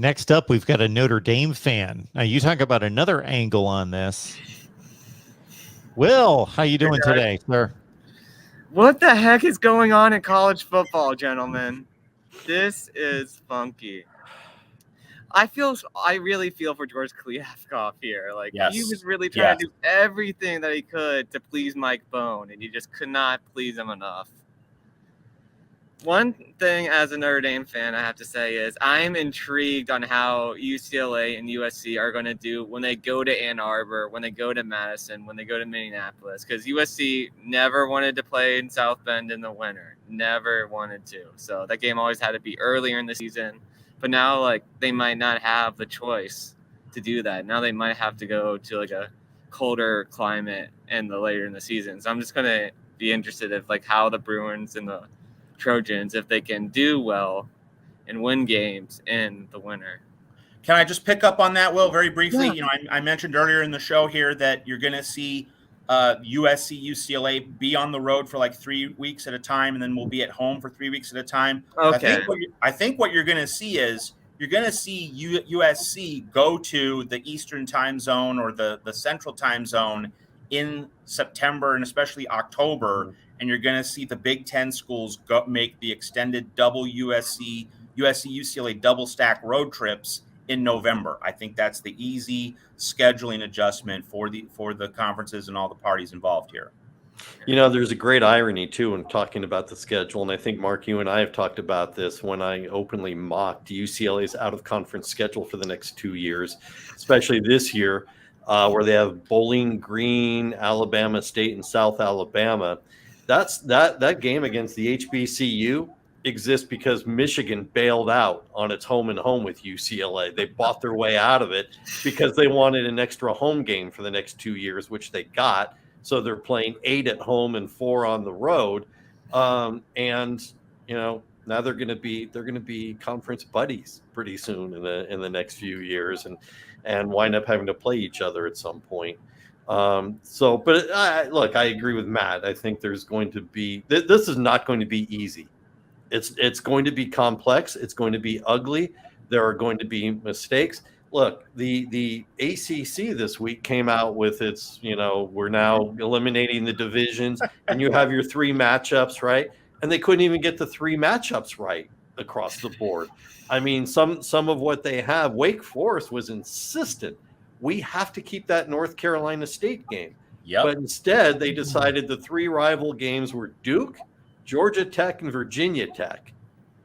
Next up, we've got a Notre Dame fan. Now, you talk about another angle on this. Will, how you doing today, sir? What the heck is going on in college football, gentlemen? This is funky. I really feel for George Kliavkoff here. Like, he was really trying to do everything that he could to please Mike Bone, and he just could not please him enough. One thing as a Notre Dame fan I have to say is I'm intrigued on how UCLA and USC are going to do when they go to Ann Arbor, when they go to Madison, when they go to Minneapolis, because USC never wanted to play in South Bend in the winter, never wanted to. So that game always had to be earlier in the season. But now, like, they might not have the choice to do that. Now they might have to go to like a colder climate and the later in the season. So I'm just going to be interested in like how the Bruins and the Trojans, if they can do well and win games in the winter. Can I just pick up on that, Will, very briefly? Yeah. I mentioned earlier in the show here that you're going to see USC, UCLA be on the road for like 3 weeks at a time, and then we'll be at home for 3 weeks at a time. Okay. I think what you're going to see is you're going to see USC go to the Eastern time zone or the Central time zone in September and especially October. Mm-hmm. And you're going to see the Big Ten schools make the extended double USC, UCLA double stack road trips in November. I think that's the easy scheduling adjustment for the conferences and all the parties involved here. You know, there's a great irony, too, in talking about the schedule. And I think, Mark, you and I have talked about this when I openly mocked UCLA's out-of-conference schedule for the next 2 years, especially this year, where they have Bowling Green, Alabama State, and South Alabama. That game against the HBCU exists because Michigan bailed out on its home and home with UCLA. They bought their way out of it because they wanted an extra home game for the next 2 years, which they got. So they're playing 8 at home and 4 on the road. And you know, now they're going to be conference buddies pretty soon in the next few years and wind up having to play each other at some point. Look, I agree with Matt. I think there's going to be this is not going to be easy. It's going to be complex. It's going to be ugly. There are going to be mistakes. Look, the ACC this week came out with its, we're now eliminating the divisions and you have your 3 matchups, right? And they couldn't even get the 3 matchups right across the board. I mean, some of what they have, Wake Forest was insistent. We have to keep that North Carolina State game. Yep. But instead, they decided the 3 rival games were Duke, Georgia Tech, and Virginia Tech.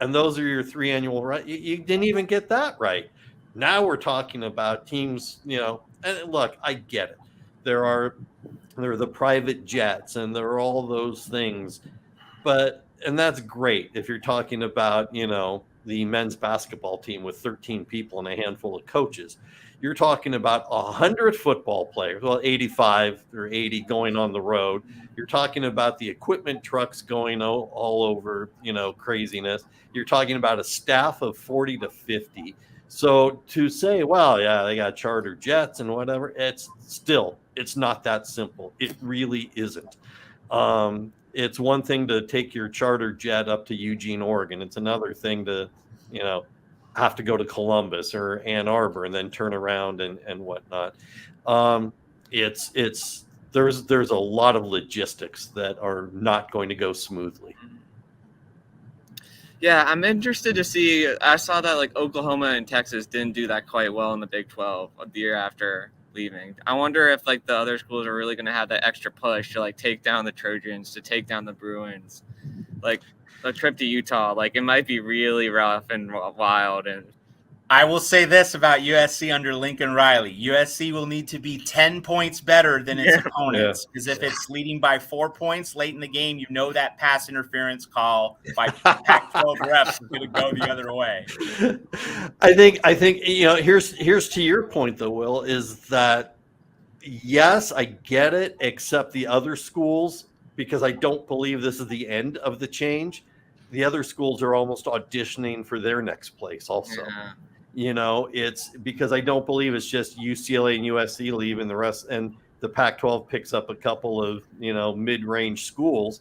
And those are your 3 annual, right? You didn't even get that right. Now we're talking about teams, and look, I get it. There are the private jets and there are all those things. And that's great if you're talking about, the men's basketball team with 13 people and a handful of coaches. You're talking about 100 football players, 85 or 80 going on the road. You're talking about the equipment trucks going all over, craziness. You're talking about a staff of 40 to 50. So to say, well, yeah, they got charter jets and whatever, it's not that simple. It really isn't. It's one thing to take your charter jet up to Eugene, Oregon. It's another thing to, have to go to Columbus or Ann Arbor and then turn around and whatnot. There's a lot of logistics that are not going to go smoothly. Yeah, I'm interested to see. I saw that like Oklahoma and Texas didn't do that quite well in the Big 12 the year after leaving. I wonder if like the other schools are really going to have that extra push to like take down the Trojans, to take down the Bruins. Like the trip to Utah, like it might be really rough and wild. And I will say this about USC under Lincoln Riley. USC will need to be 10 points better than its opponents. Because if it's leading by 4 points late in the game, that pass interference call by Pac-12 refs is going to go the other way. I think here's to your point, though, Will, is that, yes, I get it, except the other schools, because I don't believe this is the end of the change. The other schools are almost auditioning for their next place also. Yeah. It's because I don't believe it's just UCLA and USC leaving the rest, and the Pac-12 picks up a couple of, mid-range schools.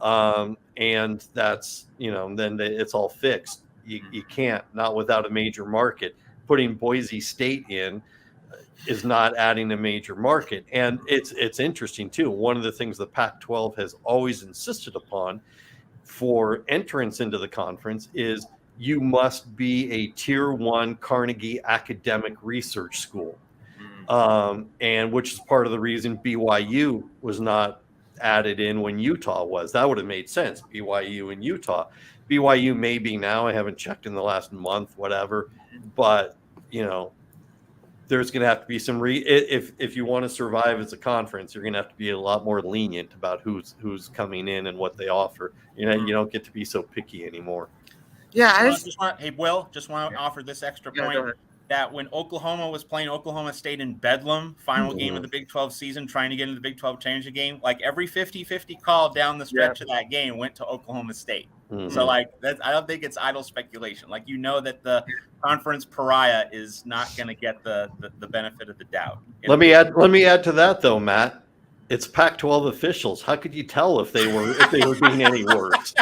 And that's, then it's all fixed. You can't, not without a major market. putting Boise State in is not adding a major market. And it's interesting too. One of the things the Pac-12 has always insisted upon for entrance into the conference is you must be a tier 1 Carnegie academic research school. And which is part of the reason BYU was not added in when Utah was. That would have made sense, BYU and Utah. BYU may be now, I haven't checked in the last month, whatever, but there's going to have to be some if you want to survive as a conference, you're going to have to be a lot more lenient about who's coming in and what they offer. You don't get to be so picky anymore. Yeah, hey, Will, just want to offer this extra point that when Oklahoma was playing Oklahoma State in Bedlam, final game of the Big 12 season, trying to get into the Big 12 championship game, like every 50-50 call down the stretch of that game went to Oklahoma State. So like I don't think it's idle speculation. Like that the conference pariah is not going to get the benefit of the doubt. Let me add to that though, Matt. It's Pac-12 officials. How could you tell if they were doing any worse?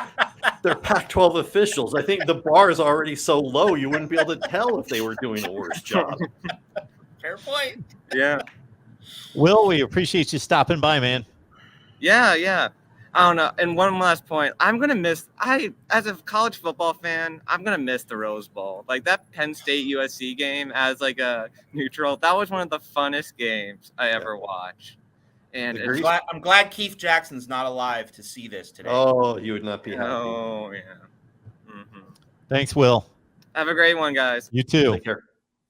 They're Pac-12 officials. I think the bar is already so low you wouldn't be able to tell if they were doing a worse job. Fair point. Yeah. Will, we appreciate you stopping by, man. Yeah. I don't know. And one last point. I'm going to miss as a college football fan, I'm going to miss the Rose Bowl. Like that Penn State USC game as like a neutral. That was one of the funnest games I ever watched. And I'm glad Keith Jackson's not alive to see this today. Oh, you would not be happy. Oh, yeah. Thanks, Will. Have a great one, guys. You too. Take care.